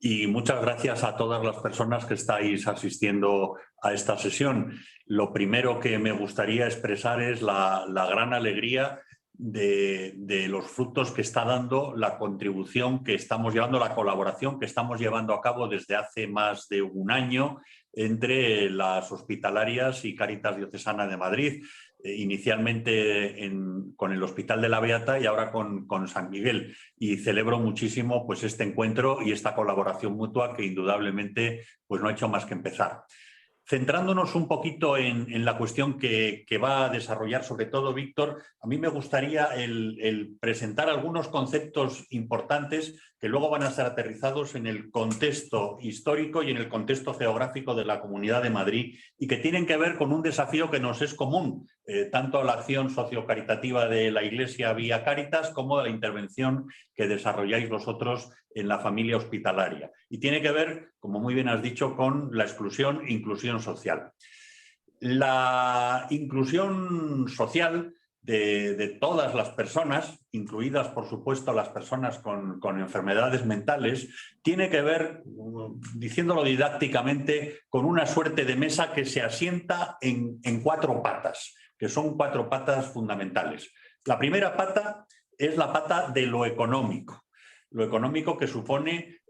y muchas gracias a todas las personas que estáis asistiendo a esta sesión. Lo primero que me gustaría expresar es la gran alegría de los frutos que está dando la contribución que estamos llevando, la colaboración que estamos llevando a cabo desde hace más de un año entre las hospitalarias y Cáritas Diocesana de Madrid, inicialmente con el Hospital de la Beata y ahora con San Miguel. Y celebro muchísimo pues, este encuentro y esta colaboración mutua que indudablemente pues, no ha hecho más que empezar. Centrándonos un poquito en la cuestión que va a desarrollar sobre todo Víctor, a mí me gustaría el presentar algunos conceptos importantes que luego van a ser aterrizados en el contexto histórico y en el contexto geográfico de la Comunidad de Madrid y que tienen que ver con un desafío que nos es común, tanto la acción sociocaritativa de la Iglesia vía Cáritas como la intervención que desarrolláis vosotros en la familia hospitalaria. Y tiene que ver, como muy bien has dicho, con la exclusión e inclusión social. La inclusión social de todas las personas, incluidas por supuesto las personas con enfermedades mentales, tiene que ver, diciéndolo didácticamente, con una suerte de mesa que se asienta en 4 patas, que son 4 patas fundamentales. La primera pata es la pata de lo económico. Lo económico que supone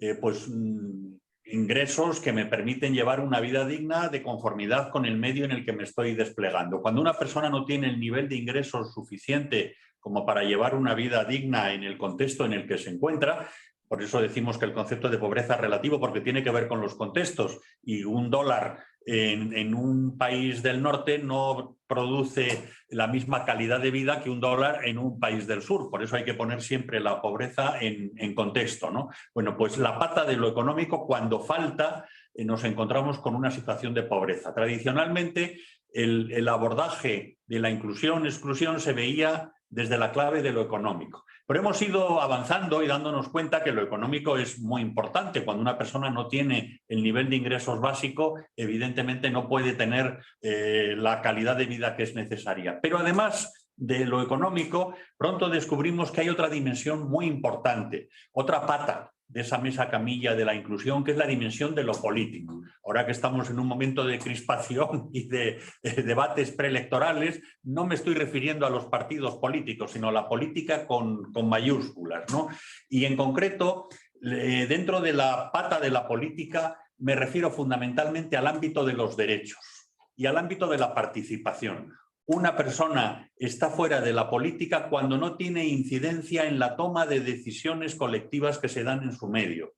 ingresos que me permiten llevar una vida digna de conformidad con el medio en el que me estoy desplegando. Cuando una persona no tiene el nivel de ingresos suficiente como para llevar una vida digna en el contexto en el que se encuentra, por eso decimos que el concepto de pobreza es relativo, porque tiene que ver con los contextos, y $1 en un país del norte no produce la misma calidad de vida que $1 en un país del sur. Por eso hay que poner siempre la pobreza en contexto, ¿no? Bueno, pues la pata de lo económico, cuando falta, nos encontramos con una situación de pobreza. Tradicionalmente, el abordaje de la inclusión-exclusión se veía desde la clave de lo económico. Pero hemos ido avanzando y dándonos cuenta que lo económico es muy importante. Cuando una persona no tiene el nivel de ingresos básico, evidentemente no puede tener la calidad de vida que es necesaria. Pero además de lo económico, pronto descubrimos que hay otra dimensión muy importante, otra pata de esa mesa camilla de la inclusión, que es la dimensión de lo político. Ahora que estamos en un momento de crispación y de debates preelectorales, no me estoy refiriendo a los partidos políticos, sino a la política con mayúsculas, ¿no? Y en concreto, dentro de la pata de la política, me refiero fundamentalmente al ámbito de los derechos y al ámbito de la participación. Una persona está fuera de la política cuando no tiene incidencia en la toma de decisiones colectivas que se dan en su medio,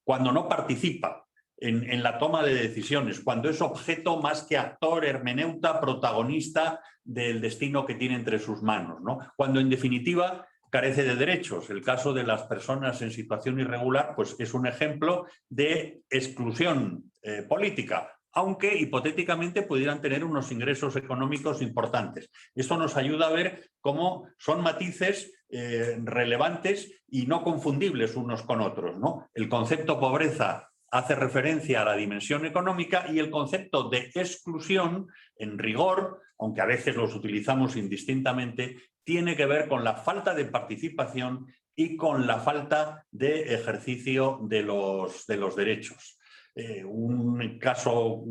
cuando no participa en la toma de decisiones, cuando es objeto más que actor, hermeneuta, protagonista del destino que tiene entre sus manos, ¿no? Cuando en definitiva carece de derechos. El caso de las personas en situación irregular pues, es un ejemplo de exclusión política, aunque hipotéticamente pudieran tener unos ingresos económicos importantes. Esto nos ayuda a ver cómo son matices relevantes y no confundibles unos con otros, ¿no? El concepto pobreza hace referencia a la dimensión económica y el concepto de exclusión, en rigor, aunque a veces los utilizamos indistintamente, tiene que ver con la falta de participación y con la falta de ejercicio de los derechos. Un caso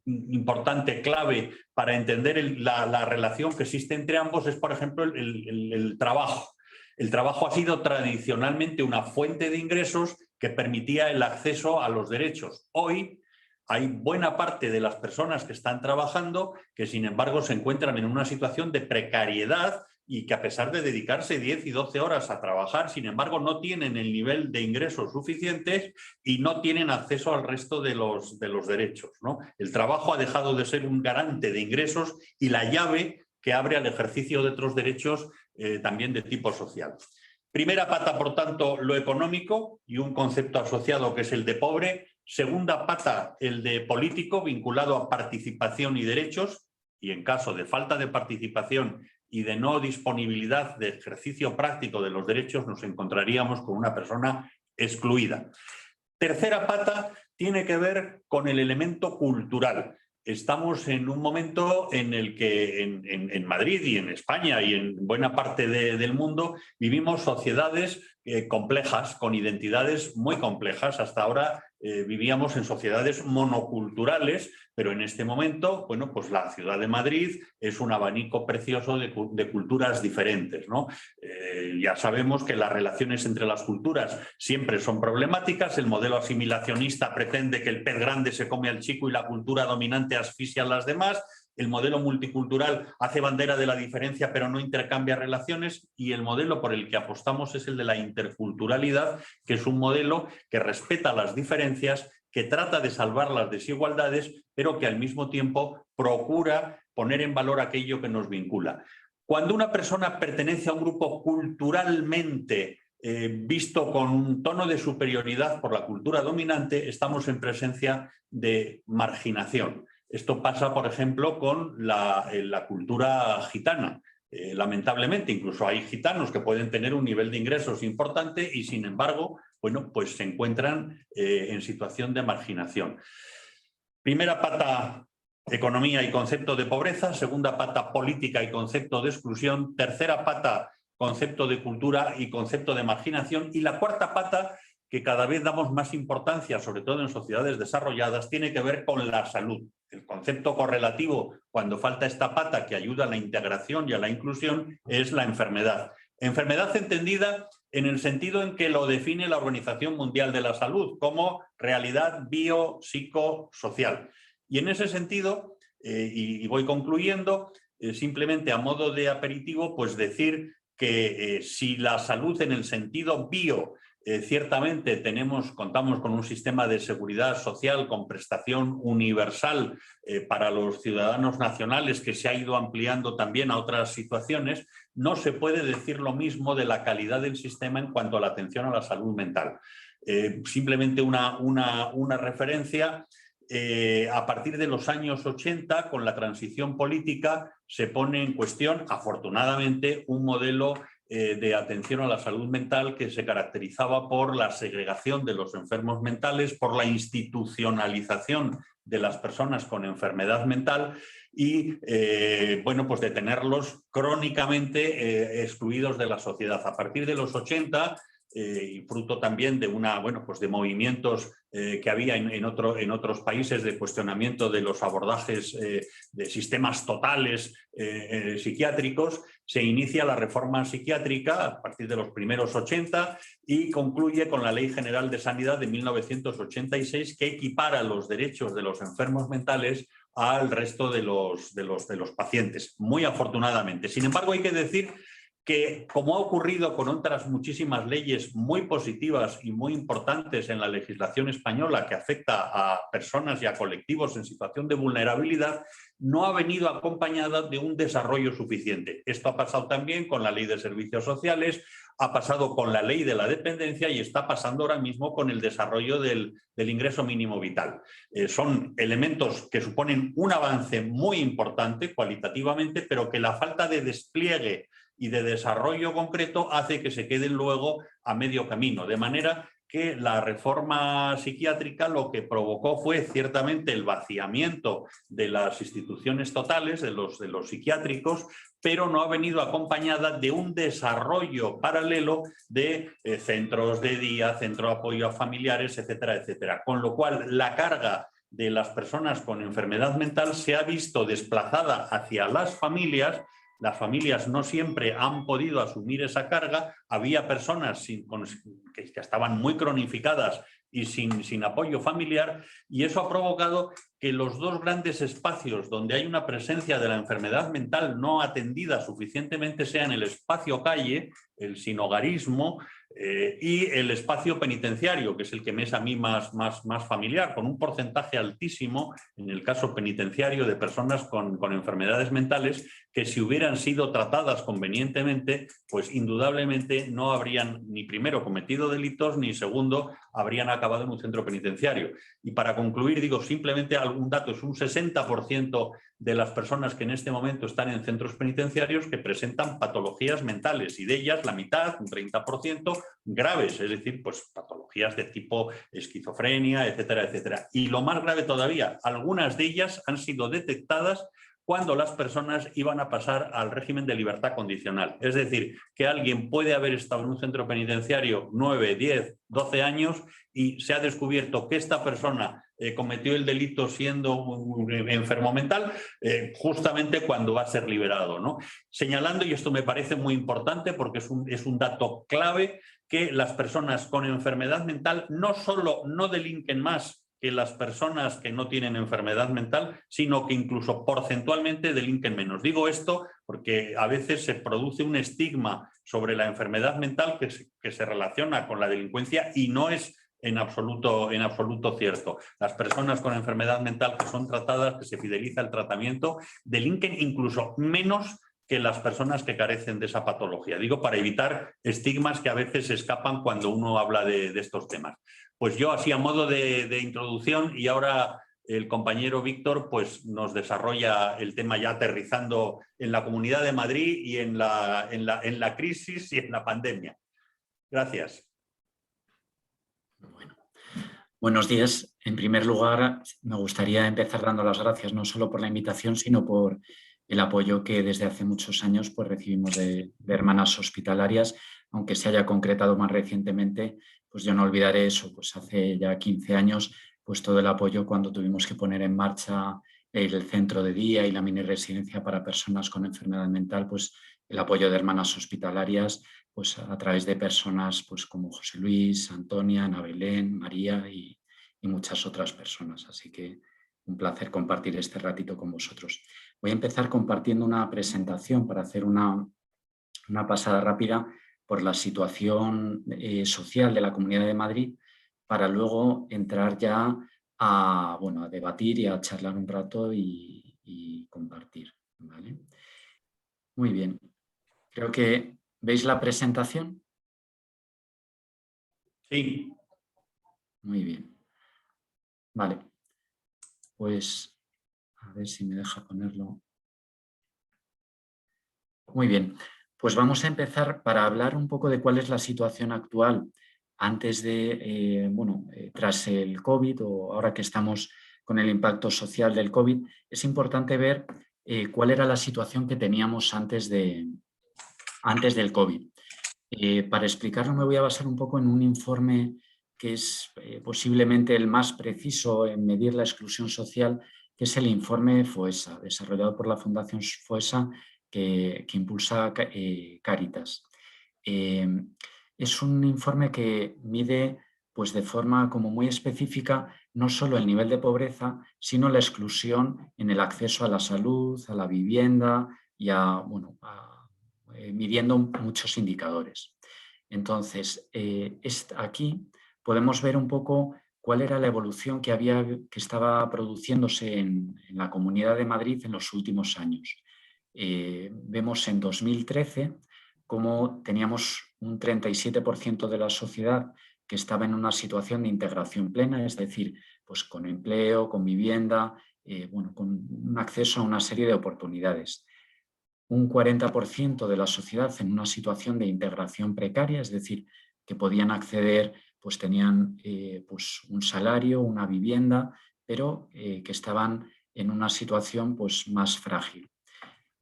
importante, clave, para entender la relación que existe entre ambos es, por ejemplo, el trabajo. El trabajo ha sido tradicionalmente una fuente de ingresos que permitía el acceso a los derechos. Hoy hay buena parte de las personas que están trabajando que, sin embargo, se encuentran en una situación de precariedad y que, a pesar de dedicarse 10 y 12 horas a trabajar, sin embargo, no tienen el nivel de ingresos suficientes y no tienen acceso al resto de los derechos, ¿no? El trabajo ha dejado de ser un garante de ingresos y la llave que abre al ejercicio de otros derechos también de tipo social. Primera pata, por tanto, lo económico y un concepto asociado que es el de pobre. Segunda pata, el de político, vinculado a participación y derechos, y en caso de falta de participación y de no disponibilidad de ejercicio práctico de los derechos, nos encontraríamos con una persona excluida. Tercera pata tiene que ver con el elemento cultural. Estamos en un momento en el que en Madrid y en España y en buena parte del mundo vivimos sociedades complejas, con identidades muy complejas. Hasta ahora vivíamos en sociedades monoculturales, pero en este momento, bueno, pues la ciudad de Madrid es un abanico precioso de culturas diferentes, ¿no? Ya sabemos que las relaciones entre las culturas siempre son problemáticas. El modelo asimilacionista pretende que el pez grande se come al chico y la cultura dominante asfixia a las demás. El modelo multicultural hace bandera de la diferencia pero no intercambia relaciones, y el modelo por el que apostamos es el de la interculturalidad, que es un modelo que respeta las diferencias, que trata de salvar las desigualdades, pero que al mismo tiempo procura poner en valor aquello que nos vincula. Cuando una persona pertenece a un grupo culturalmente visto con un tono de superioridad por la cultura dominante, estamos en presencia de marginación. Esto pasa, por ejemplo, con la cultura gitana. Lamentablemente, incluso hay gitanos que pueden tener un nivel de ingresos importante y, sin embargo, bueno, pues se encuentran en situación de marginación. Primera pata, economía y concepto de pobreza. Segunda pata, política y concepto de exclusión. Tercera pata, concepto de cultura y concepto de marginación. Y la cuarta pata, que cada vez damos más importancia, sobre todo en sociedades desarrolladas, tiene que ver con la salud. El concepto correlativo, cuando falta esta pata que ayuda a la integración y a la inclusión, es la enfermedad. Enfermedad entendida en el sentido en que lo define la Organización Mundial de la Salud como realidad biopsicosocial. Y en ese sentido, y voy concluyendo, simplemente a modo de aperitivo, pues decir que si la salud en el sentido bio, ciertamente contamos con un sistema de seguridad social con prestación universal para los ciudadanos nacionales que se ha ido ampliando también a otras situaciones, no se puede decir lo mismo de la calidad del sistema en cuanto a la atención a la salud mental. Simplemente una referencia. A partir de los años 80, con la transición política, se pone en cuestión, afortunadamente, un modelo de atención a la salud mental que se caracterizaba por la segregación de los enfermos mentales, por la institucionalización de las personas con enfermedad mental y, bueno, pues de tenerlos crónicamente excluidos de la sociedad. A partir de los 80, y fruto también de pues de movimientos que había en otros países de cuestionamiento de los abordajes de sistemas totales psiquiátricos, se inicia la reforma psiquiátrica a partir de los primeros 80 y concluye con la Ley General de Sanidad de 1986, que equipara los derechos de los enfermos mentales al resto de los pacientes, muy afortunadamente. Sin embargo, hay que decir que, como ha ocurrido con otras muchísimas leyes muy positivas y muy importantes en la legislación española que afecta a personas y a colectivos en situación de vulnerabilidad, no ha venido acompañada de un desarrollo suficiente. Esto ha pasado también con la Ley de Servicios Sociales, ha pasado con la Ley de la Dependencia y está pasando ahora mismo con el desarrollo del ingreso mínimo vital. Son elementos que suponen un avance muy importante cualitativamente, pero que la falta de despliegue y de desarrollo concreto hace que se queden luego a medio camino. De manera que la reforma psiquiátrica lo que provocó fue ciertamente el vaciamiento de las instituciones totales, de los psiquiátricos, pero no ha venido acompañada de un desarrollo paralelo de centros de día, centro de apoyo a familiares, etcétera, etcétera. Con lo cual, la carga de las personas con enfermedad mental se ha visto desplazada hacia las familias. Las familias no siempre han podido asumir esa carga. Había personas que estaban muy cronificadas y sin apoyo familiar, y eso ha provocado que los dos grandes espacios donde hay una presencia de la enfermedad mental no atendida suficientemente sean el espacio calle, el sinhogarismo, y el espacio penitenciario, que es el que me es a mí más familiar, con un porcentaje altísimo, en el caso penitenciario, de personas con enfermedades mentales que, si hubieran sido tratadas convenientemente, pues indudablemente no habrían ni primero cometido delitos, ni segundo habrían acabado en un centro penitenciario. Y para concluir, digo simplemente algún dato: es un 60% de las personas que en este momento están en centros penitenciarios que presentan patologías mentales, y de ellas la mitad, un 30%, graves, es decir, pues patologías de tipo esquizofrenia, etcétera, etcétera. Y lo más grave todavía, algunas de ellas han sido detectadas cuando las personas iban a pasar al régimen de libertad condicional. Es decir, que alguien puede haber estado en un centro penitenciario 9, 10, 12 años y se ha descubierto que esta persona cometió el delito siendo un enfermo mental justamente cuando va a ser liberado, ¿no? Señalando, y esto me parece muy importante porque es un dato clave, que las personas con enfermedad mental no solo no delinquen más que las personas que no tienen enfermedad mental, sino que incluso porcentualmente delinquen menos. Digo esto porque a veces se produce un estigma sobre la enfermedad mental que se relaciona con la delincuencia y no es en absoluto cierto. Las personas con enfermedad mental que son tratadas, que se fideliza el tratamiento, delinquen incluso menos que las personas que carecen de esa patología. Digo, para evitar estigmas que a veces escapan cuando uno habla de estos temas. Pues yo así a modo de introducción, y ahora el compañero Víctor pues nos desarrolla el tema ya aterrizando en la Comunidad de Madrid y en la crisis y en la pandemia. Gracias. Bueno, buenos días. En primer lugar, me gustaría empezar dando las gracias no solo por la invitación, sino por el apoyo que desde hace muchos años pues, recibimos de hermanas hospitalarias, aunque se haya concretado más recientemente, pues yo no olvidaré eso, pues hace ya 15 años, pues todo el apoyo cuando tuvimos que poner en marcha el centro de día y la mini residencia para personas con enfermedad mental, pues el apoyo de hermanas hospitalarias, pues a través de personas pues, como José Luis, Antonia, Ana Belén, María y muchas otras personas. Así que un placer compartir este ratito con vosotros. Voy a empezar compartiendo una presentación para hacer una pasada rápida por la situación social de la Comunidad de Madrid para luego entrar ya a debatir y a charlar un rato y compartir. ¿Vale? Muy bien. Creo que ¿veis la presentación? Sí. Muy bien. Vale. Pues a ver si me deja ponerlo. Muy bien. Pues vamos a empezar para hablar un poco de cuál es la situación actual antes de, tras el COVID o ahora que estamos con el impacto social del COVID. Es importante ver cuál era la situación que teníamos antes del COVID. Para explicarlo me voy a basar un poco en un informe que es posiblemente el más preciso en medir la exclusión social, que es el informe FOESA, desarrollado por la Fundación FOESA que impulsa Cáritas. Es un informe que mide pues, de forma como muy específica no solo el nivel de pobreza, sino la exclusión en el acceso a la salud, a la vivienda y midiendo muchos indicadores. Entonces, aquí podemos ver un poco cuál era la evolución que estaba produciéndose en la Comunidad de Madrid en los últimos años. Vemos en 2013 cómo teníamos un 37% de la sociedad que estaba en una situación de integración plena, es decir, pues con empleo, con vivienda, con un acceso a una serie de oportunidades. Un 40% de la sociedad en una situación de integración precaria, es decir, que podían acceder, pues tenían pues un salario, una vivienda, pero que estaban en una situación pues, más frágil.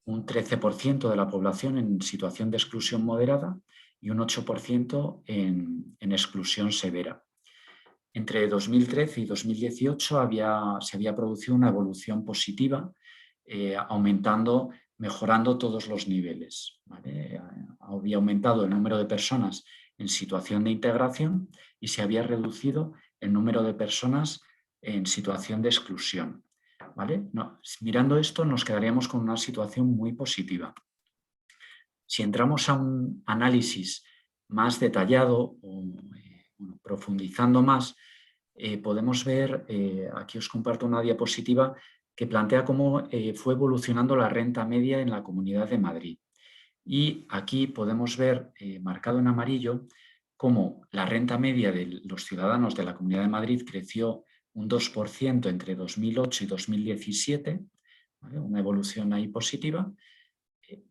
Un 13% de la población en situación de exclusión moderada y un 8% en exclusión severa. Entre 2013 y 2018 se había producido una evolución positiva, mejorando todos los niveles. ¿Vale? Había aumentado el número de personas en situación de integración y se había reducido el número de personas en situación de exclusión. ¿Vale? Mirando esto nos quedaríamos con una situación muy positiva. Si entramos a un análisis más detallado o profundizando más, podemos ver, aquí os comparto una diapositiva que plantea cómo fue evolucionando la renta media en la Comunidad de Madrid. Y aquí podemos ver, marcado en amarillo, cómo la renta media de los ciudadanos de la Comunidad de Madrid creció un 2% entre 2008 y 2017, ¿vale? Una evolución ahí positiva.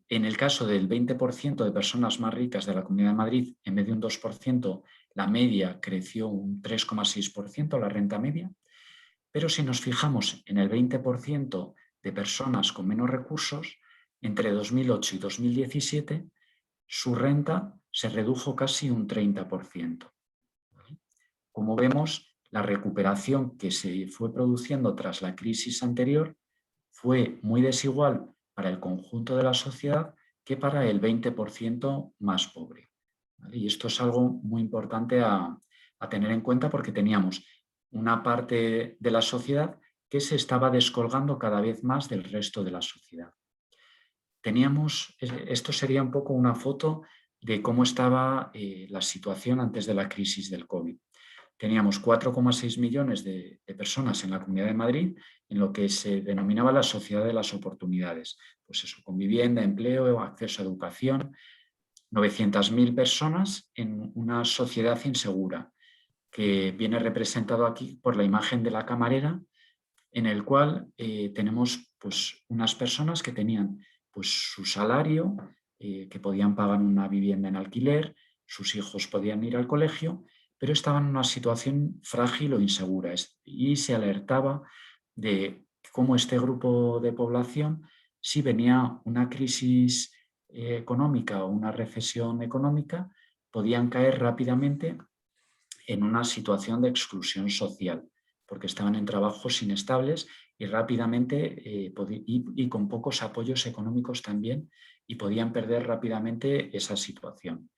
En el caso del 20% de personas más ricas de la Comunidad de Madrid, en vez de un 2%, la media creció un 3,6%, la renta media. Pero si nos fijamos en el 20% de personas con menos recursos, entre 2008 y 2017, su renta se redujo casi un 30%. Como vemos, la recuperación que se fue produciendo tras la crisis anterior fue muy desigual para el conjunto de la sociedad que para el 20% más pobre. ¿Vale? Y esto es algo muy importante a tener en cuenta, porque teníamos una parte de la sociedad que se estaba descolgando cada vez más del resto de la sociedad. Esto sería un poco una foto de cómo estaba la situación antes de la crisis del COVID. Teníamos 4,6 millones de personas en la Comunidad de Madrid, en lo que se denominaba la sociedad de las oportunidades. Pues eso, con vivienda, empleo, acceso a educación. 900.000 personas en una sociedad insegura, que viene representado aquí por la imagen de la camarera, en el cual tenemos pues, unas personas que tenían pues, su salario, que podían pagar una vivienda en alquiler, sus hijos podían ir al colegio, pero estaban en una situación frágil o insegura, y se alertaba de cómo este grupo de población, si venía una crisis económica o una recesión económica, podían caer rápidamente en una situación de exclusión social, porque estaban en trabajos inestables y rápidamente y con pocos apoyos económicos también, y podían perder rápidamente esa situación.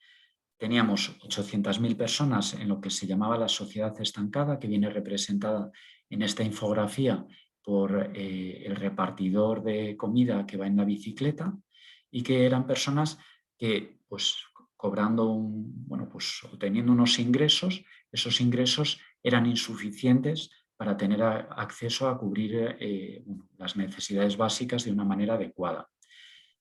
Teníamos 800.000 personas en lo que se llamaba la sociedad estancada, que viene representada en esta infografía por el repartidor de comida que va en la bicicleta, y que eran personas que, pues, teniendo unos ingresos, esos ingresos eran insuficientes para tener acceso a cubrir las necesidades básicas de una manera adecuada.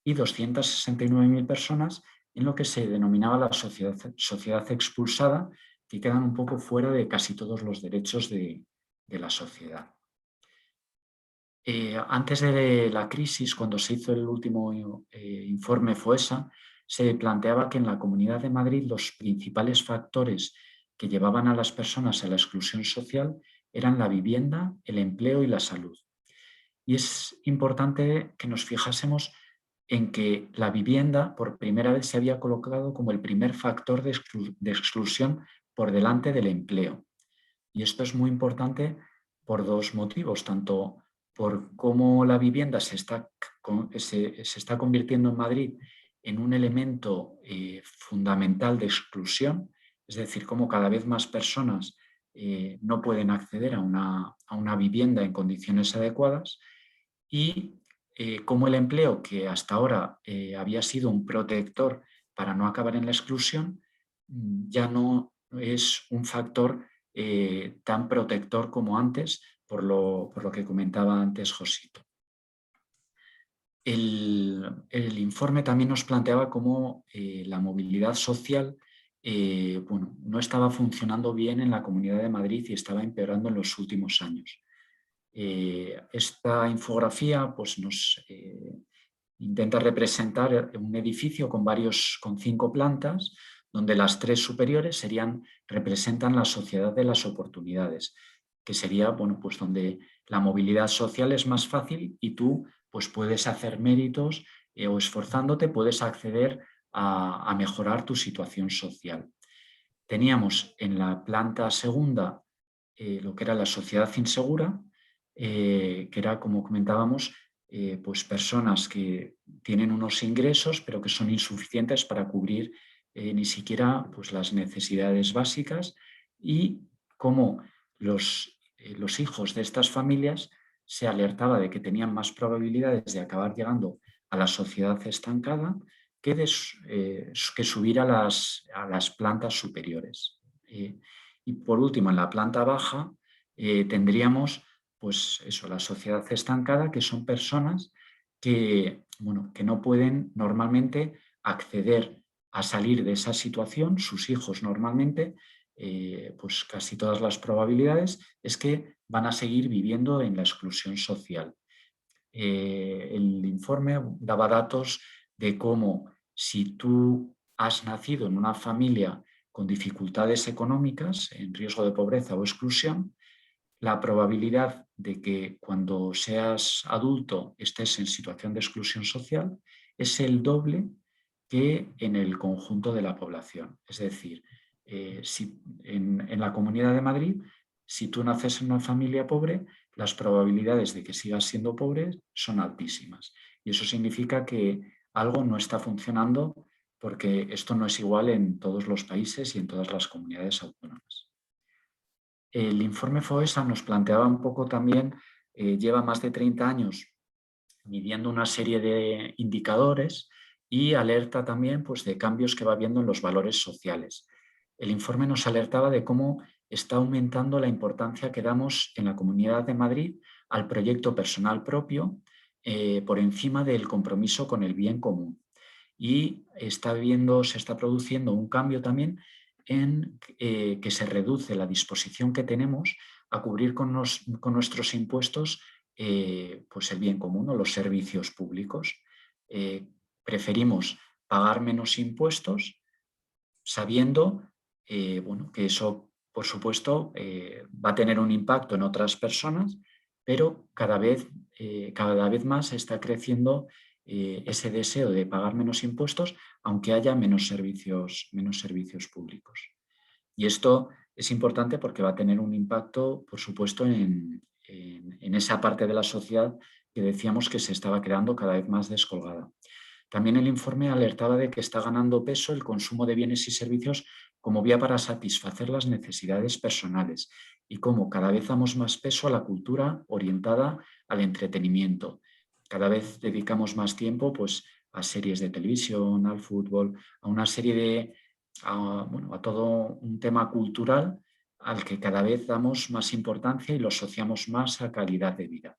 Y 269.000 personas en lo que se denominaba la sociedad expulsada, que quedan un poco fuera de casi todos los derechos de la sociedad. Antes de la crisis, cuando se hizo el último informe FOESA, se planteaba que en la Comunidad de Madrid los principales factores que llevaban a las personas a la exclusión social eran la vivienda, el empleo y la salud. Y es importante que nos fijásemos en que la vivienda por primera vez se había colocado como el primer factor de exclusión por delante del empleo. Y esto es muy importante por dos motivos, tanto por cómo la vivienda se está convirtiendo en Madrid en un elemento fundamental de exclusión, es decir, cómo cada vez más personas no pueden acceder a una vivienda en condiciones adecuadas, y cómo el empleo, que hasta ahora había sido un protector para no acabar en la exclusión, ya no es un factor tan protector como antes, por lo que comentaba antes Josito. El informe también nos planteaba cómo la movilidad social no estaba funcionando bien en la Comunidad de Madrid y estaba empeorando en los últimos años. Esta infografía pues, nos intenta representar un edificio con 5 plantas, donde las 3 superiores representan la sociedad de las oportunidades, que sería pues donde la movilidad social es más fácil y tú pues puedes hacer méritos o esforzándote puedes acceder a mejorar tu situación social. Teníamos en la planta segunda lo que era la sociedad insegura, que era, como comentábamos, pues personas que tienen unos ingresos pero que son insuficientes para cubrir ni siquiera pues las necesidades básicas, y cómo los hijos de estas familias se alertaba de que tenían más probabilidades de acabar llegando a la sociedad estancada que subir a las plantas superiores. Y por último, en la planta baja tendríamos pues eso, la sociedad estancada, que son personas que no pueden normalmente acceder a salir de esa situación. Sus hijos normalmente, pues casi todas las probabilidades es que van a seguir viviendo en la exclusión social. El informe daba datos de cómo, si tú has nacido en una familia con dificultades económicas, en riesgo de pobreza o exclusión, la probabilidad de que cuando seas adulto estés en situación de exclusión social es el doble que en el conjunto de la población. Es decir, si en la Comunidad de Madrid, si tú naces en una familia pobre, las probabilidades de que sigas siendo pobre son altísimas. Y eso significa que algo no está funcionando porque esto no es igual en todos los países y en todas las comunidades autónomas. El informe FOESA nos planteaba un poco también, lleva más de 30 años midiendo una serie de indicadores y alerta también pues, de cambios que va viendo en los valores sociales. El informe nos alertaba de cómo está aumentando la importancia que damos en la Comunidad de Madrid al proyecto personal propio por encima del compromiso con el bien común. Y se está produciendo un cambio también en que se reduce la disposición que tenemos a cubrir con nuestros impuestos pues el bien común o los servicios públicos. Preferimos pagar menos impuestos sabiendo bueno, que eso, por supuesto, va a tener un impacto en otras personas, pero cada vez más está creciendo ese deseo de pagar menos impuestos, aunque haya menos servicios públicos. Y esto es importante porque va a tener un impacto, por supuesto, en esa parte de la sociedad que decíamos que se estaba quedando cada vez más descolgada. También el informe alertaba de que está ganando peso el consumo de bienes y servicios como vía para satisfacer las necesidades personales y cómo cada vez damos más peso a la cultura orientada al entretenimiento. Cada vez dedicamos más tiempo pues, a series de televisión, al fútbol, a una serie a todo un tema cultural al que cada vez damos más importancia y lo asociamos más a calidad de vida.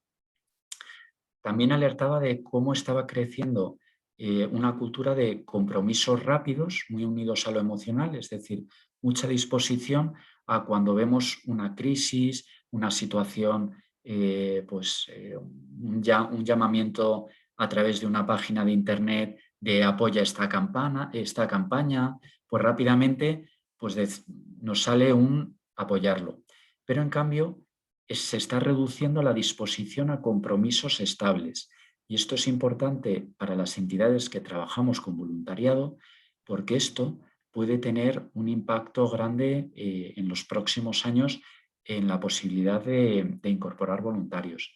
También alertaba de cómo estaba creciendo una cultura de compromisos rápidos, muy unidos a lo emocional, es decir, mucha disposición a cuando vemos una crisis, una situación, un llamamiento a través de una página de internet de apoya esta campaña, pues rápidamente pues nos sale un apoyarlo. Pero en cambio se está reduciendo la disposición a compromisos estables. Y esto es importante para las entidades que trabajamos con voluntariado porque esto puede tener un impacto grande en los próximos años en la posibilidad de incorporar voluntarios.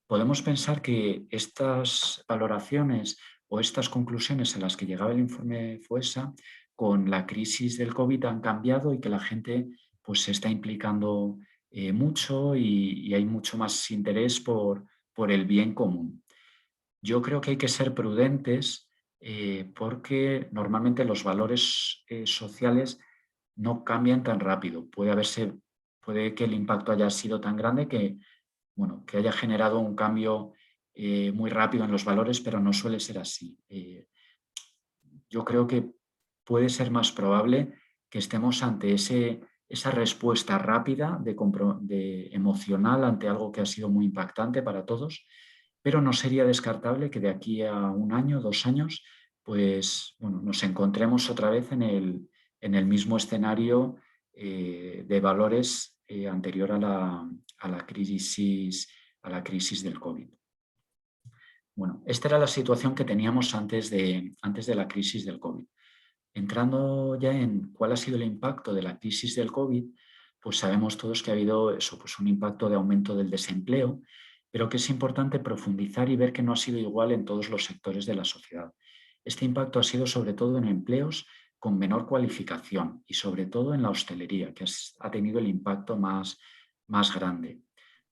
Podemos pensar que estas valoraciones o estas conclusiones a las que llegaba el informe FOESA con la crisis del COVID han cambiado y que la gente pues, se está implicando mucho y hay mucho más interés por el bien común. Yo creo que hay que ser prudentes porque normalmente los valores sociales no cambian tan rápido. Puede que el impacto haya sido tan grande que haya generado un cambio muy rápido en los valores, pero no suele ser así. Yo creo que puede ser más probable que estemos ante esa respuesta rápida de emocional ante algo que ha sido muy impactante para todos, pero no sería descartable que de aquí a un año, 2 años, pues nos encontremos otra vez en el mismo escenario de valores anterior a la crisis del COVID. Bueno, esta era la situación que teníamos antes de la crisis del COVID. Entrando ya en cuál ha sido el impacto de la crisis del COVID, pues sabemos todos que ha habido un impacto de aumento del desempleo, pero que es importante profundizar y ver que no ha sido igual en todos los sectores de la sociedad. Este impacto ha sido sobre todo en empleos con menor cualificación y sobre todo en la hostelería, que ha tenido el impacto más grande.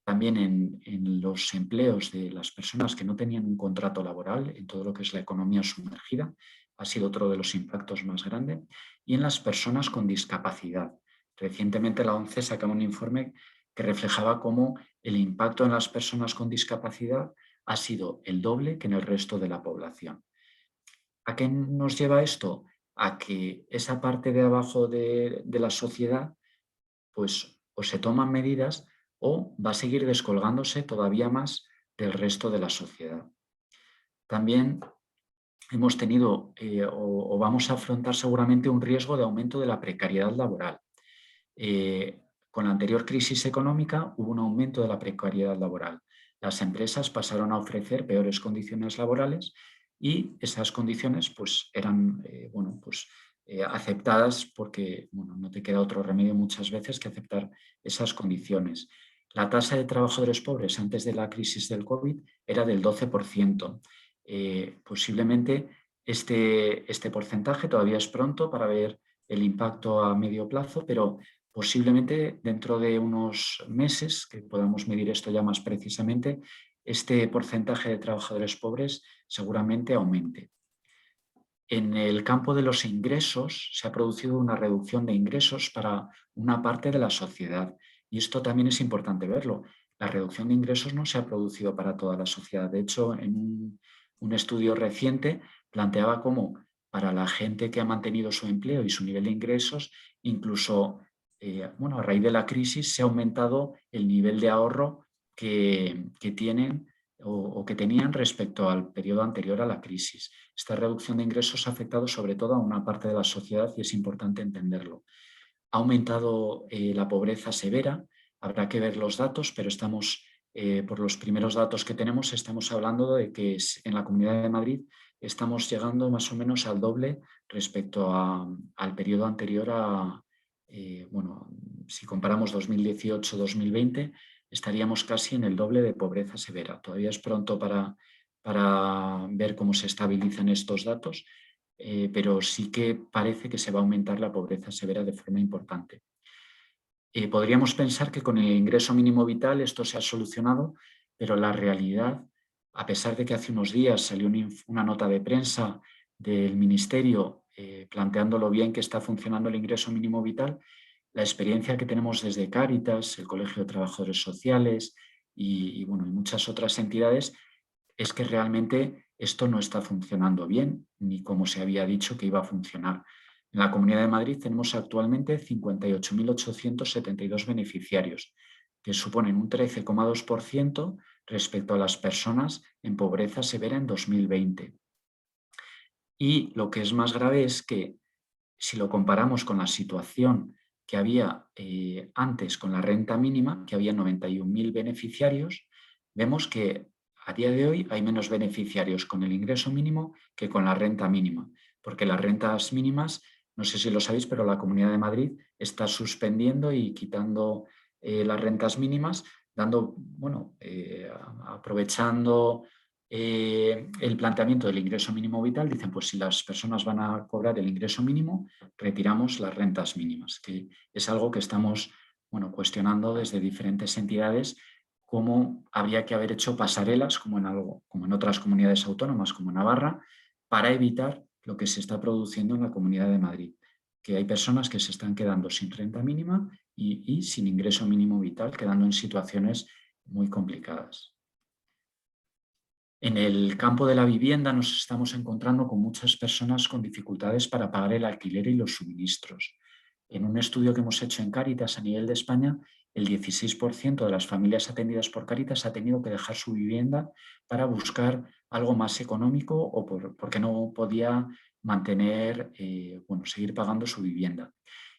También en los empleos de las personas que no tenían un contrato laboral, en todo lo que es la economía sumergida, ha sido otro de los impactos más grandes, y en las personas con discapacidad. Recientemente la ONCE sacaba un informe que reflejaba cómo el impacto en las personas con discapacidad ha sido el doble que en el resto de la población. ¿A qué nos lleva esto? A que esa parte de abajo de la sociedad pues o se toman medidas o va a seguir descolgándose todavía más del resto de la sociedad. También hemos tenido o vamos a afrontar seguramente un riesgo de aumento de la precariedad laboral. Con la anterior crisis económica hubo un aumento de la precariedad laboral. Las empresas pasaron a ofrecer peores condiciones laborales y esas condiciones pues, eran aceptadas porque no te queda otro remedio muchas veces que aceptar esas condiciones. La tasa de trabajadores pobres antes de la crisis del COVID era del 12%. Posiblemente este porcentaje todavía es pronto para ver el impacto a medio plazo, pero posiblemente dentro de unos meses, que podamos medir esto ya más precisamente, este porcentaje de trabajadores pobres seguramente aumente. En el campo de los ingresos se ha producido una reducción de ingresos para una parte de la sociedad y esto también es importante verlo. La reducción de ingresos no se ha producido para toda la sociedad. De hecho, en un estudio reciente planteaba cómo para la gente que ha mantenido su empleo y su nivel de ingresos, incluso a raíz de la crisis se ha aumentado el nivel de ahorro que tienen o que tenían respecto al periodo anterior a la crisis. Esta reducción de ingresos ha afectado sobre todo a una parte de la sociedad y es importante entenderlo. Ha aumentado la pobreza severa, habrá que ver los datos, pero por los primeros datos que tenemos, estamos hablando de que en la Comunidad de Madrid estamos llegando más o menos al doble respecto al periodo anterior si comparamos 2018-2020, estaríamos casi en el doble de pobreza severa. Todavía es pronto para ver cómo se estabilizan estos datos, pero sí que parece que se va a aumentar la pobreza severa de forma importante. Podríamos pensar que con el ingreso mínimo vital esto se ha solucionado, pero la realidad, a pesar de que hace unos días salió una nota de prensa del Ministerio planteando lo bien que está funcionando el ingreso mínimo vital, la experiencia que tenemos desde Cáritas, el Colegio de Trabajadores Sociales y muchas otras entidades es que realmente esto no está funcionando bien, ni como se había dicho que iba a funcionar. En la Comunidad de Madrid tenemos actualmente 58.872 beneficiarios, que suponen un 13,2% respecto a las personas en pobreza severa en 2020. Y lo que es más grave es que si lo comparamos con la situación que había antes con la renta mínima, que había 91.000 beneficiarios, vemos que a día de hoy hay menos beneficiarios con el ingreso mínimo que con la renta mínima, porque las rentas mínimas, no sé si lo sabéis, pero la Comunidad de Madrid está suspendiendo y quitando las rentas mínimas, aprovechando el planteamiento del ingreso mínimo vital, dicen, pues si las personas van a cobrar el ingreso mínimo, retiramos las rentas mínimas, que es algo que estamos cuestionando desde diferentes entidades, cómo habría que haber hecho pasarelas, como en otras comunidades autónomas, como Navarra, para evitar lo que se está produciendo en la Comunidad de Madrid, que hay personas que se están quedando sin renta mínima y sin ingreso mínimo vital, quedando en situaciones muy complicadas. En el campo de la vivienda nos estamos encontrando con muchas personas con dificultades para pagar el alquiler y los suministros. En un estudio que hemos hecho en Cáritas a nivel de España, el 16% de las familias atendidas por Cáritas ha tenido que dejar su vivienda para buscar algo más económico o porque no podía seguir pagando su vivienda.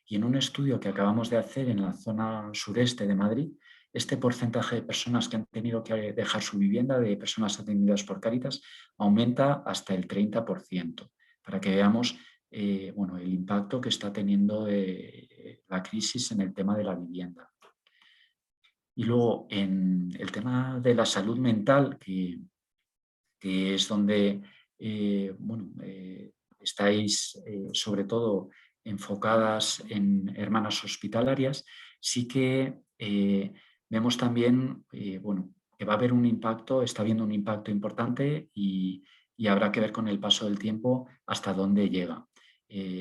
Y en un estudio que acabamos de hacer en la zona sureste de Madrid, este porcentaje de personas que han tenido que dejar su vivienda, de personas atendidas por Cáritas, aumenta hasta el 30%, para que veamos el impacto que está teniendo la crisis en el tema de la vivienda. Y luego, en el tema de la salud mental, que es donde estáis sobre todo enfocadas en hermanas hospitalarias, sí que vemos también que va a haber un impacto, está habiendo un impacto importante y habrá que ver con el paso del tiempo hasta dónde llega.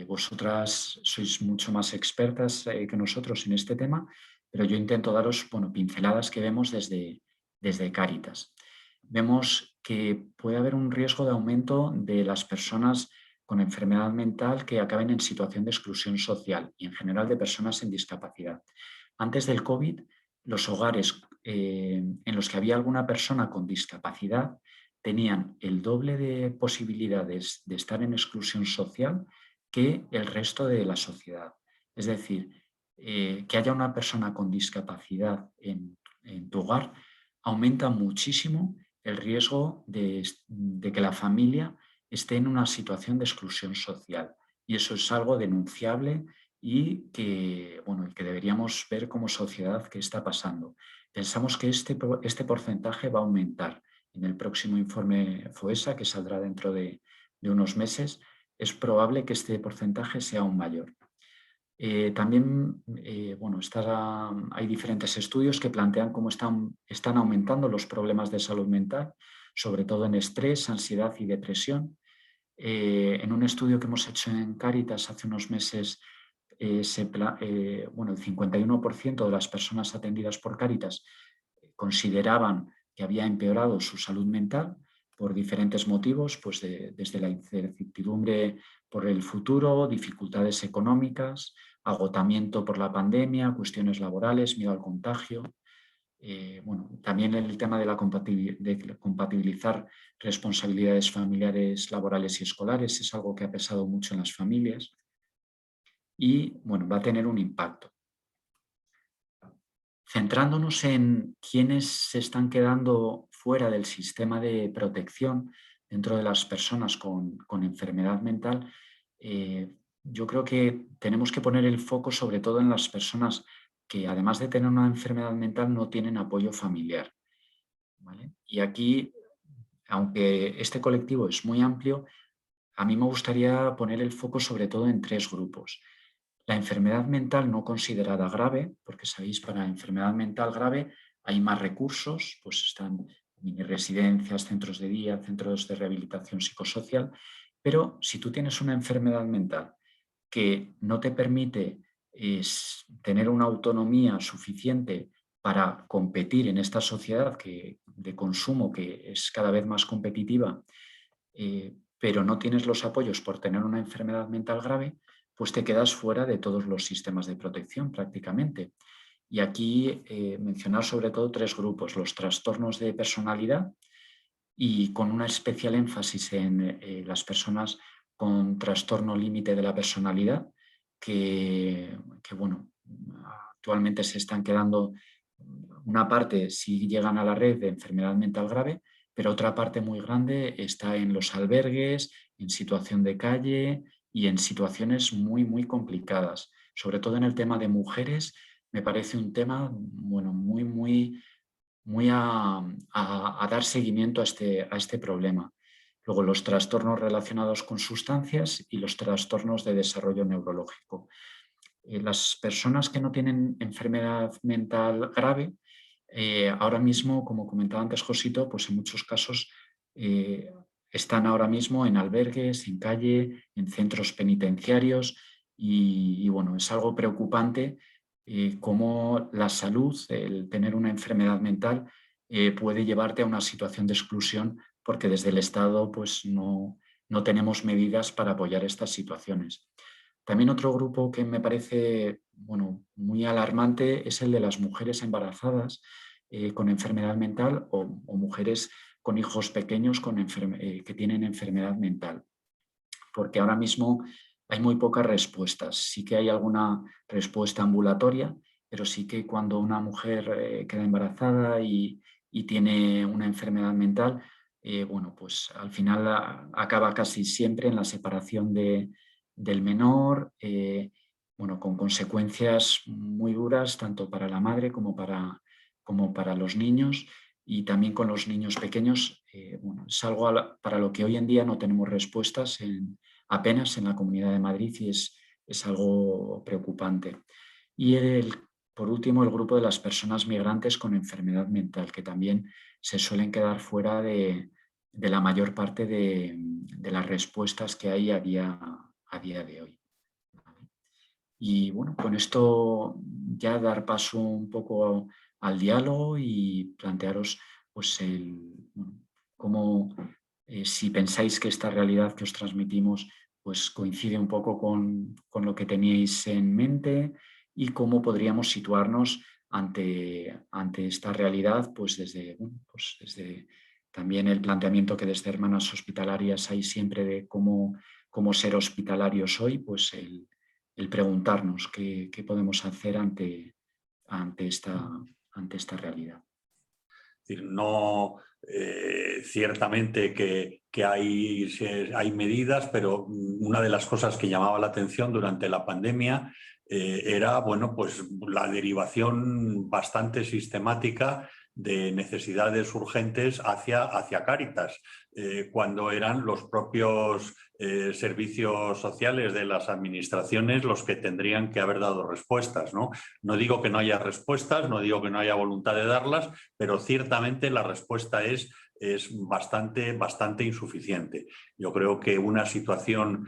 Vosotras sois mucho más expertas que nosotros en este tema, pero yo intento daros pinceladas que vemos desde Cáritas. Vemos que puede haber un riesgo de aumento de las personas con enfermedad mental que acaben en situación de exclusión social y en general de personas en discapacidad. Antes del COVID, los hogares en los que había alguna persona con discapacidad tenían el doble de posibilidades de estar en exclusión social que el resto de la sociedad. Es decir, que haya una persona con discapacidad en tu hogar aumenta muchísimo el riesgo de que la familia esté en una situación de exclusión social. Y eso es algo denunciable y que, bueno, que deberíamos ver como sociedad qué está pasando. Pensamos que este porcentaje va a aumentar. En el próximo informe FOESA, que saldrá dentro de unos meses, es probable que este porcentaje sea aún mayor. También bueno, hay diferentes estudios que plantean cómo están aumentando los problemas de salud mental, sobre todo en estrés, ansiedad y depresión. En un estudio que hemos hecho en Cáritas hace unos meses, bueno, el 51% de las personas atendidas por Cáritas consideraban que había empeorado su salud mental por diferentes motivos, pues desde la incertidumbre por el futuro, dificultades económicas, agotamiento por la pandemia, cuestiones laborales, miedo al contagio. Bueno, también el tema de compatibilizar responsabilidades familiares, laborales y escolares es algo que ha pesado mucho en las familias y bueno, va a tener un impacto. Centrándonos en quiénes se están quedando fuera del sistema de protección dentro de las personas con enfermedad mental, yo creo que tenemos que poner el foco sobre todo en las personas que, además de tener una enfermedad mental, no tienen apoyo familiar, ¿vale? Y aquí, aunque este colectivo es muy amplio, a mí me gustaría poner el foco sobre todo en tres grupos. La enfermedad mental no considerada grave, porque sabéis, para enfermedad mental grave hay más recursos, pues están mini residencias, centros de día, centros de rehabilitación psicosocial, pero si tú tienes una enfermedad mental que no te permite tener una autonomía suficiente para competir en esta sociedad de consumo que es cada vez más competitiva, pero no tienes los apoyos por tener una enfermedad mental grave, pues te quedas fuera de todos los sistemas de protección prácticamente. Y aquí mencionar sobre todo tres grupos: los trastornos de personalidad, y con una especial énfasis en las personas con trastorno límite de la personalidad, que bueno, actualmente se están quedando una parte si llegan a la red de enfermedad mental grave, pero otra parte muy grande está en los albergues, en situación de calle y en situaciones muy, muy complicadas. Sobre todo en el tema de mujeres, me parece un tema, bueno, muy a dar seguimiento a este problema. Luego, los trastornos relacionados con sustancias y los trastornos de desarrollo neurológico. Las personas que no tienen enfermedad mental grave, ahora mismo, como comentaba antes Josito, pues en muchos casos están ahora mismo en albergues, en calle, en centros penitenciarios y bueno, es algo preocupante cómo la salud, el tener una enfermedad mental, puede llevarte a una situación de exclusión porque desde el Estado pues no tenemos medidas para apoyar estas situaciones. También otro grupo que me parece, bueno, muy alarmante es el de las mujeres embarazadas con enfermedad mental o mujeres con hijos pequeños que tienen enfermedad mental, porque ahora mismo hay muy pocas respuestas. Sí que hay alguna respuesta ambulatoria, pero sí que cuando una mujer queda embarazada y tiene una enfermedad mental, bueno, pues al final acaba casi siempre en la separación del menor, bueno, con consecuencias muy duras tanto para la madre como para los niños, y también con los niños pequeños. Bueno, es algo para lo que hoy en día no tenemos respuestas apenas en la Comunidad de Madrid y es algo preocupante. Y por último, el grupo de las personas migrantes con enfermedad mental, que también se suelen quedar fuera de la mayor parte de las respuestas que hay a día de hoy. Y bueno, con esto ya dar paso un poco al diálogo y plantearos pues cómo, si pensáis que esta realidad que os transmitimos pues coincide un poco con lo que teníais en mente y cómo podríamos situarnos ante esta realidad, pues desde también el planteamiento que desde Hermanas Hospitalarias hay siempre de cómo ser hospitalarios hoy, pues el preguntarnos qué podemos hacer ante esta realidad. Es decir, no, ciertamente que hay medidas, pero una de las cosas que llamaba la atención durante la pandemia era, bueno, pues la derivación bastante sistemática de necesidades urgentes hacia Cáritas, cuando eran los propios servicios sociales de las administraciones los que tendrían que haber dado respuestas, ¿no? No digo que no haya respuestas, no digo que no haya voluntad de darlas, pero ciertamente la respuesta es bastante insuficiente. Yo creo que una situación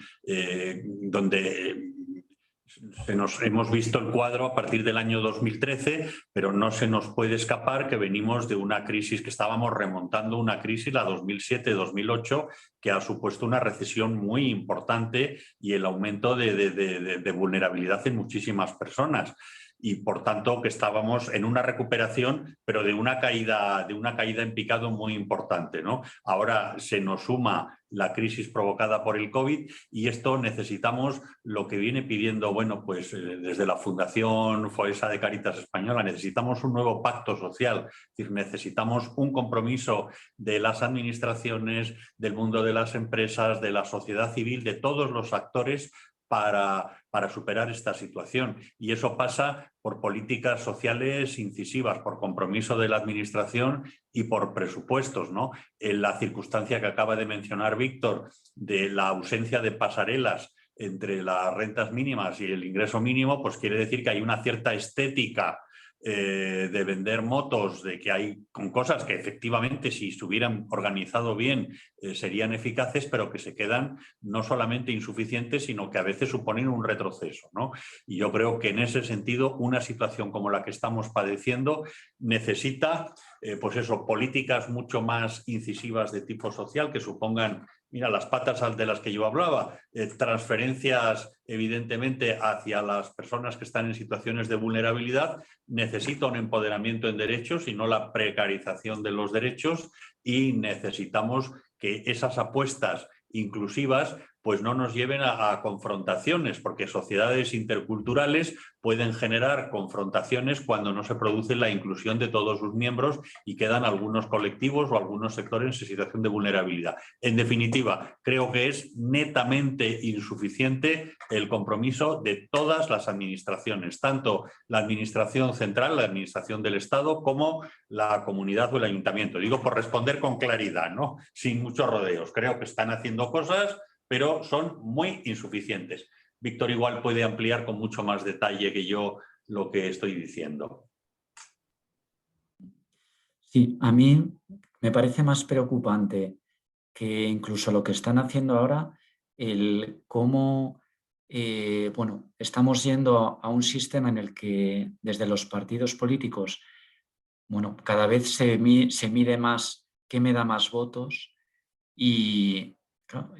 donde hemos visto el cuadro a partir del año 2013, pero no se nos puede escapar que venimos de una crisis, que estábamos remontando una crisis, la 2007-2008, que ha supuesto una recesión muy importante y el aumento de vulnerabilidad en muchísimas personas. Y por tanto que estábamos en una recuperación, pero de una caída en picado muy importante, ¿no? Ahora se nos suma la crisis provocada por el COVID y esto necesitamos lo que viene pidiendo, bueno, pues desde la Fundación Foessa de Cáritas Española, necesitamos un nuevo pacto social, es decir, necesitamos un compromiso de las administraciones, del mundo de las empresas, de la sociedad civil, de todos los actores para superar esta situación. Y eso pasa por políticas sociales incisivas, por compromiso de la administración y por presupuestos, ¿no? En la circunstancia que acaba de mencionar Víctor, de la ausencia de pasarelas entre las rentas mínimas y el ingreso mínimo, pues quiere decir que hay una cierta estética de vender motos, de que hay con cosas que efectivamente si se hubieran organizado bien serían eficaces, pero que se quedan no solamente insuficientes, sino que a veces suponen un retroceso, ¿no? Y yo creo que en ese sentido una situación como la que estamos padeciendo necesita pues eso, políticas mucho más incisivas de tipo social que supongan, mira, las patas de las que yo hablaba, transferencias evidentemente hacia las personas que están en situaciones de vulnerabilidad, necesita un empoderamiento en derechos y no la precarización de los derechos, y necesitamos que esas apuestas inclusivas pues no nos lleven a confrontaciones, porque sociedades interculturales pueden generar confrontaciones cuando no se produce la inclusión de todos sus miembros y quedan algunos colectivos o algunos sectores en situación de vulnerabilidad. En definitiva, creo que es netamente insuficiente el compromiso de todas las administraciones, tanto la administración central, la administración del Estado, como la comunidad o el ayuntamiento. Digo por responder con claridad, ¿no? Sin muchos rodeos. Creo que están haciendo cosas, pero son muy insuficientes. Víctor igual puede ampliar con mucho más detalle que yo lo que estoy diciendo. Sí, a mí me parece más preocupante que incluso lo que están haciendo ahora, el cómo bueno, estamos yendo a un sistema en el que desde los partidos políticos, bueno, cada vez se mide más qué me da más votos y, claro,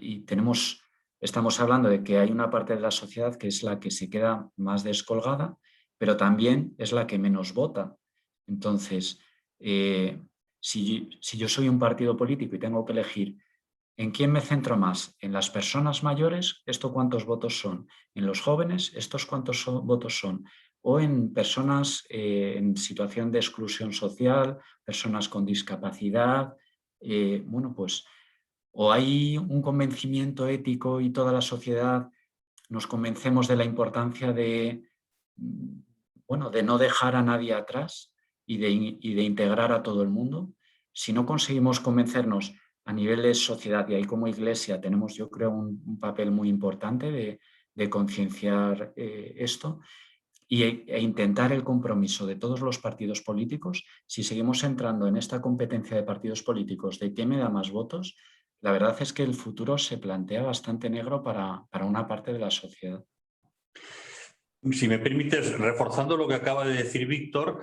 estamos hablando de que hay una parte de la sociedad que es la que se queda más descolgada, pero también es la que menos vota. Entonces, si yo soy un partido político y tengo que elegir ¿en quién me centro más? ¿En las personas mayores? ¿Esto cuántos votos son? ¿En los jóvenes? ¿Estos cuántos votos son? ¿O en personas en situación de exclusión social, personas con discapacidad? Bueno, pues o hay un convencimiento ético y toda la sociedad nos convencemos de la importancia de, bueno, de no dejar a nadie atrás y de integrar a todo el mundo. Si no conseguimos convencernos a nivel de sociedad, y ahí como Iglesia tenemos, yo creo, un papel muy importante de concienciar esto e intentar el compromiso de todos los partidos políticos. Si seguimos entrando en esta competencia de partidos políticos de qué me da más votos, la verdad es que el futuro se plantea bastante negro para una parte de la sociedad. Si me permites, reforzando lo que acaba de decir Víctor,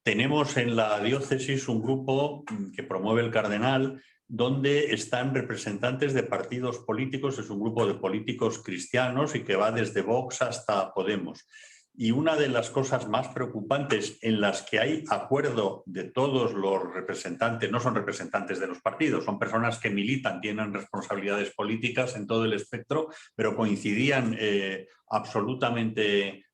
tenemos en la diócesis un grupo que promueve el cardenal, donde están representantes de partidos políticos, es un grupo de políticos cristianos y que va desde Vox hasta Podemos. y una de las cosas más preocupantes en las que hay acuerdo de todos los representantes, no son representantes de los partidos, son personas que militan, tienen responsabilidades políticas en todo el espectro, pero coincidían absolutamente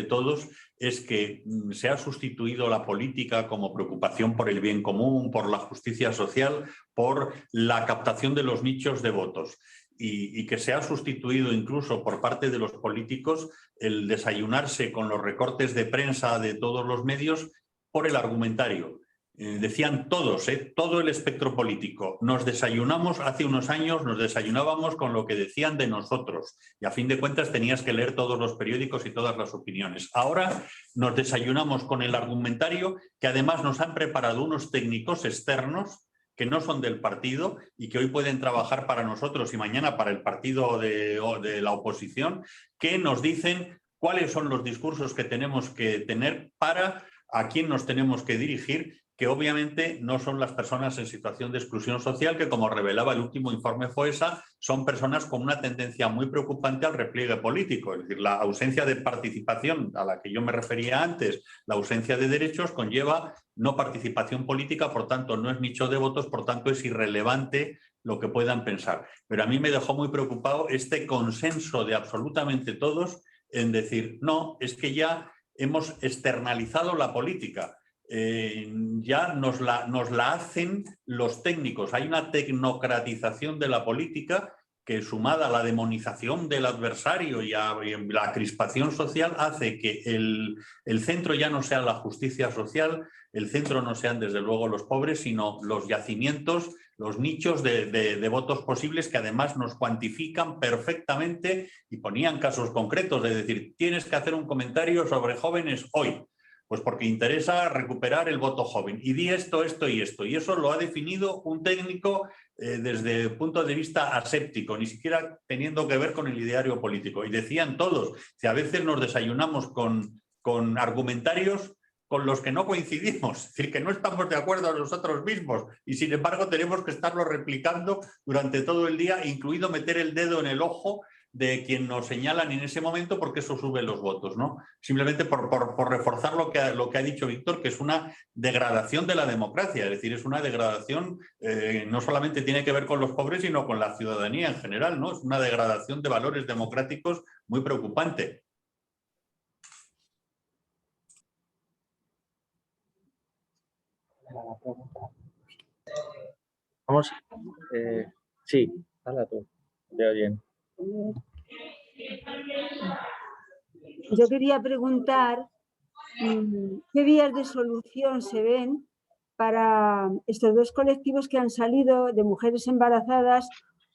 todos, es que se ha sustituido la política como preocupación por el bien común, por la justicia social, por la captación de los nichos de votos. Y que se ha sustituido incluso por parte de los políticos el desayunarse con los recortes de prensa de todos los medios por el argumentario. Decían todos, todo el espectro político, nos desayunamos, hace unos años nos desayunábamos con lo que decían de nosotros y a fin de cuentas tenías que leer todos los periódicos y todas las opiniones. Ahora nos desayunamos con el argumentario, que además nos han preparado unos técnicos externos que no son del partido y que hoy pueden trabajar para nosotros y mañana para el partido de la oposición, que nos dicen cuáles son los discursos que tenemos que tener para a quién nos tenemos que dirigir, que obviamente no son las personas en situación de exclusión social, que como revelaba el último informe FOESA, son personas con una tendencia muy preocupante al repliegue político. Es decir, la ausencia de participación a la que yo me refería antes, la ausencia de derechos, conlleva no participación política, por tanto no es nicho de votos, por tanto es irrelevante lo que puedan pensar. Pero a mí me dejó muy preocupado este consenso de absolutamente todos en decir, no, es que ya hemos externalizado la política. Ya nos la hacen los técnicos. Hay una tecnocratización de la política que, sumada a la demonización del adversario y a la crispación social, hace que el centro ya no sea la justicia social, el centro no sean desde luego los pobres, sino los yacimientos, los nichos de votos posibles, que además nos cuantifican perfectamente y ponían casos concretos, de decir, tienes que hacer un comentario sobre jóvenes hoy. Pues porque interesa recuperar el voto joven. Y di esto, esto y esto. Y eso lo ha definido un técnico desde el punto de vista aséptico, ni siquiera teniendo que ver con el ideario político. Y decían todos, que a veces nos desayunamos con argumentarios con los que no coincidimos, es decir, que no estamos de acuerdo nosotros mismos y sin embargo tenemos que estarlo replicando durante todo el día, incluido meter el dedo en el ojo de quien nos señalan en ese momento, porque eso sube los votos, ¿no? Simplemente por reforzar lo que ha dicho Víctor, que es una degradación de la democracia, es decir, es una degradación, no solamente tiene que ver con los pobres, sino con la ciudadanía en general, ¿no? Es una degradación de valores democráticos muy preocupante. Vamos, sí, habla tú, te oyen. Yo quería preguntar qué vías de solución se ven para estos dos colectivos que han salido, de mujeres embarazadas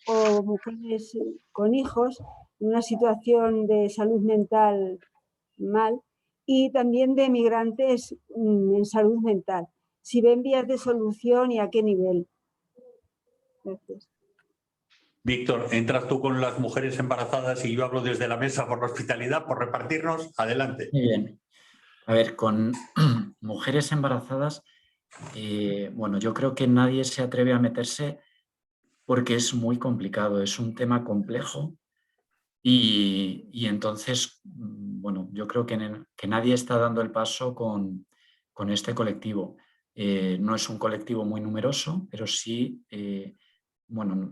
o mujeres con hijos en una situación de salud mental mal, y también de migrantes en salud mental. Si ven vías de solución y a qué nivel. Gracias. Víctor, entras tú con las mujeres embarazadas y yo hablo desde la mesa por la hospitalidad, por repartirnos. Adelante. Muy bien. A ver, con mujeres embarazadas, bueno, yo creo que nadie se atreve a meterse porque es muy complicado, es un tema complejo y entonces, bueno, yo creo que nadie está dando el paso con este colectivo. No es un colectivo muy numeroso, pero sí, bueno,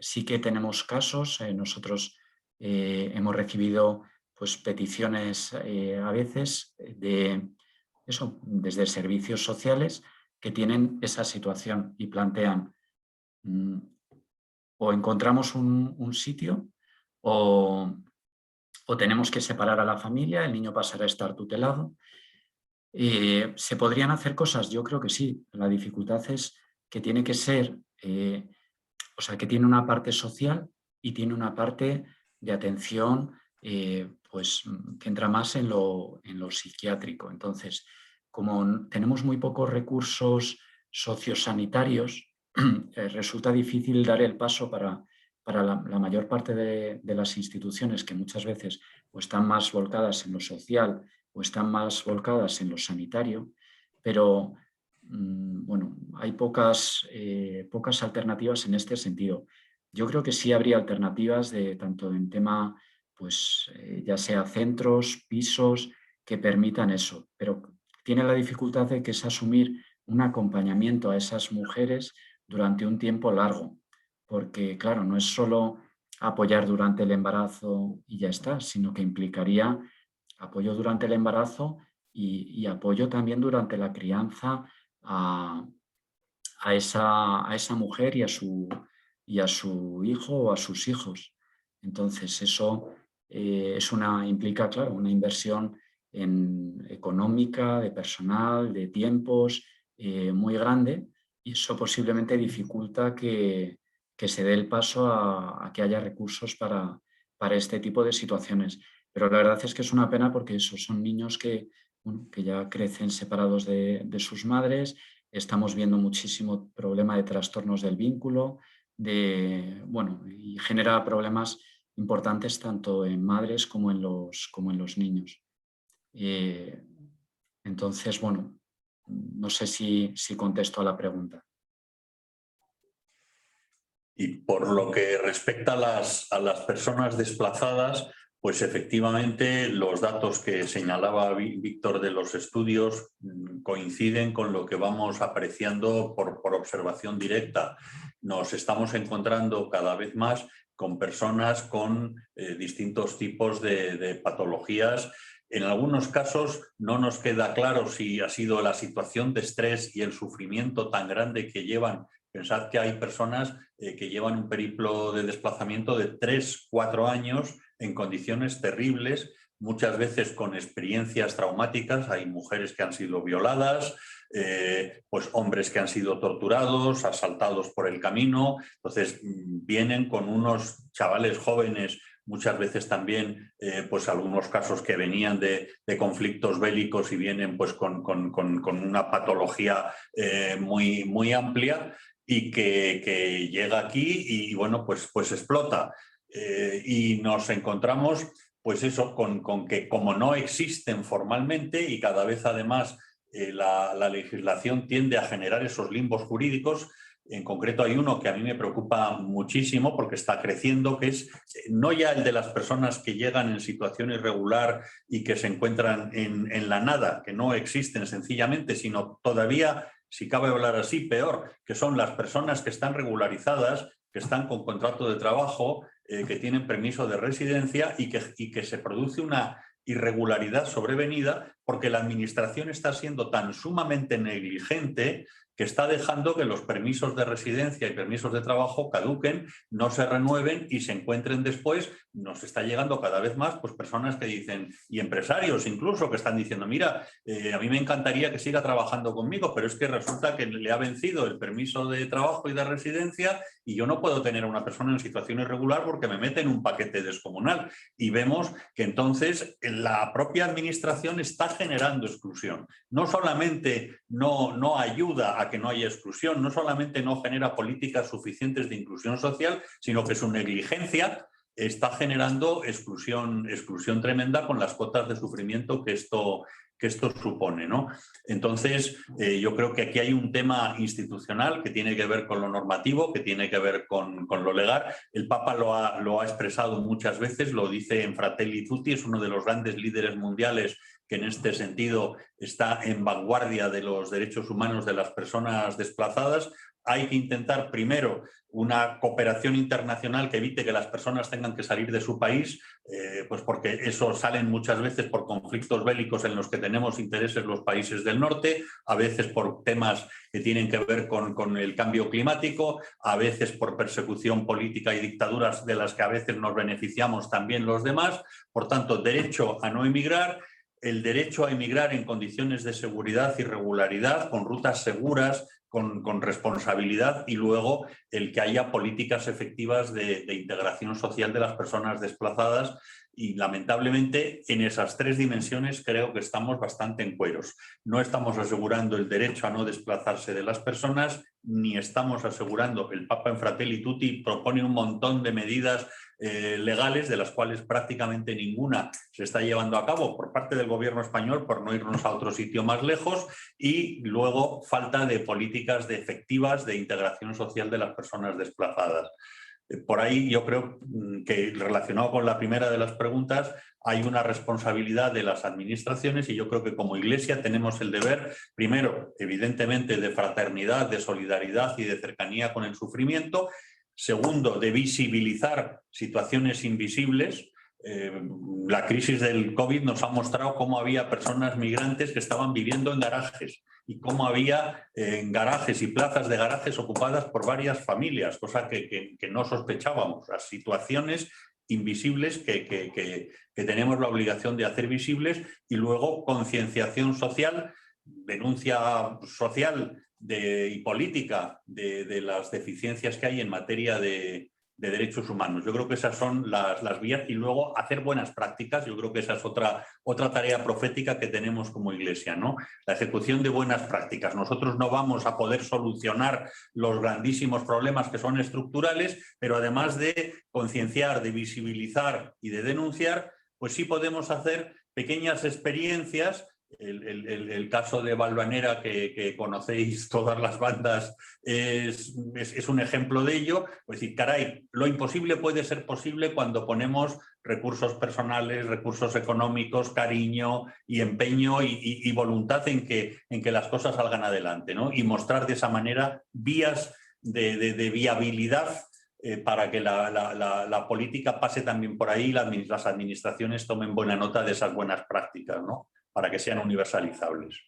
sí que tenemos casos. Nosotros hemos recibido pues, peticiones a veces de eso, desde servicios sociales que tienen esa situación y plantean o encontramos un sitio o tenemos que separar a la familia, el niño pasará a estar tutelado. ¿Se podrían hacer cosas? Yo creo que sí. La dificultad es que tiene que ser, o sea, que tiene una parte social y tiene una parte de atención pues, que entra más en lo psiquiátrico. Entonces, como tenemos muy pocos recursos sociosanitarios, resulta difícil dar el paso para la mayor parte de las instituciones, que muchas veces o están más volcadas en lo social o están más volcadas en lo sanitario, pero bueno, hay pocas alternativas en este sentido. Yo creo que sí habría alternativas tanto en tema pues ya sea centros, pisos que permitan eso, pero tiene la dificultad de que es asumir un acompañamiento a esas mujeres durante un tiempo largo, porque claro, no es solo apoyar durante el embarazo y ya está, sino que implicaría apoyo durante el embarazo y apoyo también durante la crianza a esa mujer y a su hijo o a sus hijos. Entonces, eso implica, claro, una inversión económica, de personal, de tiempos muy grande, y eso posiblemente dificulta que se dé el paso a que haya recursos para este tipo de situaciones. Pero la verdad es que es una pena porque esos son niños que ya crecen separados de sus madres. Estamos viendo muchísimo problema de trastornos del vínculo, y genera problemas importantes tanto en madres como en los niños. Entonces, no sé si contesto a la pregunta. Y por lo que respecta a las personas desplazadas, pues efectivamente los datos que señalaba Víctor de los estudios coinciden con lo que vamos apreciando por observación directa. Nos estamos encontrando cada vez más con personas con distintos tipos de patologías. En algunos casos no nos queda claro si ha sido la situación de estrés y el sufrimiento tan grande que llevan. Pensad que hay personas que llevan un periplo de desplazamiento de 3, 4 años en condiciones terribles, muchas veces con experiencias traumáticas. Hay mujeres que han sido violadas, pues hombres que han sido torturados, asaltados por el camino. Entonces vienen con unos chavales jóvenes, muchas veces también, pues algunos casos que venían de conflictos bélicos y vienen pues con una patología muy, muy amplia, y que llega aquí y bueno, pues explota. Y nos encontramos pues eso, con que como no existen formalmente y cada vez además la legislación tiende a generar esos limbos jurídicos. En concreto hay uno que a mí me preocupa muchísimo porque está creciendo, que es no ya el de las personas que llegan en situación irregular y que se encuentran en la nada, que no existen sencillamente, sino todavía, si cabe hablar así, peor, que son las personas que están regularizadas, que están con contrato de trabajo, que tienen permiso de residencia y que se produce una irregularidad sobrevenida porque la administración está siendo tan sumamente negligente que está dejando que los permisos de residencia y permisos de trabajo caduquen, no se renueven y se encuentren después. Nos está llegando cada vez más pues personas que dicen, y empresarios incluso, que están diciendo, mira, a mí me encantaría que siga trabajando conmigo, pero es que resulta que le ha vencido el permiso de trabajo y de residencia y yo no puedo tener a una persona en situación irregular porque me mete en un paquete descomunal. Y vemos que entonces la propia administración está generando exclusión. No solamente no ayuda a que no haya exclusión, no solamente no genera políticas suficientes de inclusión social, sino que su negligencia está generando exclusión tremenda con las cotas de sufrimiento que esto supone, ¿no? Entonces, yo creo que aquí hay un tema institucional que tiene que ver con lo normativo, que tiene que ver con lo legal. El Papa lo ha expresado muchas veces, lo dice en Fratelli Tutti, es uno de los grandes líderes mundiales que en este sentido está en vanguardia de los derechos humanos de las personas desplazadas. Hay que intentar primero una cooperación internacional que evite que las personas tengan que salir de su país, pues porque eso salen muchas veces por conflictos bélicos en los que tenemos intereses los países del norte, a veces por temas que tienen que ver con el cambio climático, a veces por persecución política y dictaduras de las que a veces nos beneficiamos también los demás. Por tanto, derecho a no emigrar, el derecho a emigrar en condiciones de seguridad y regularidad, con rutas seguras, con responsabilidad, y luego el que haya políticas efectivas de integración social de las personas desplazadas. Y lamentablemente en esas tres dimensiones creo que estamos bastante en cueros. No estamos asegurando el derecho a no desplazarse de las personas, ni estamos asegurando. El Papa en Fratelli Tutti propone un montón de medidas legales, de las cuales prácticamente ninguna se está llevando a cabo por parte del gobierno español, por no irnos a otro sitio más lejos, y luego falta de políticas efectivas de integración social de las personas desplazadas. Por ahí yo creo que, relacionado con la primera de las preguntas, hay una responsabilidad de las administraciones, y yo creo que como Iglesia tenemos el deber, primero, evidentemente, de fraternidad, de solidaridad y de cercanía con el sufrimiento. Segundo, de visibilizar situaciones invisibles. La crisis del COVID nos ha mostrado cómo había personas migrantes que estaban viviendo en garajes y cómo había garajes y plazas de garajes ocupadas por varias familias, cosa que no sospechábamos. Las situaciones invisibles que tenemos la obligación de hacer visibles, y luego concienciación social, denuncia social y política de las deficiencias que hay en materia de derechos humanos. Yo creo que esas son las vías, y luego hacer buenas prácticas. Yo creo que esa es otra tarea profética que tenemos como Iglesia, ¿no? La ejecución de buenas prácticas. Nosotros no vamos a poder solucionar los grandísimos problemas que son estructurales, pero además de concienciar, de visibilizar y de denunciar, pues sí podemos hacer pequeñas experiencias. El caso de Valvanera, que conocéis todas las bandas, es un ejemplo de ello. Es decir, caray, lo imposible puede ser posible cuando ponemos recursos personales, recursos económicos, cariño y empeño y voluntad en que las cosas salgan adelante, ¿no? Y mostrar de esa manera vías de viabilidad para que la política pase también por ahí, las administraciones tomen buena nota de esas buenas prácticas, ¿no? Para que sean universalizables.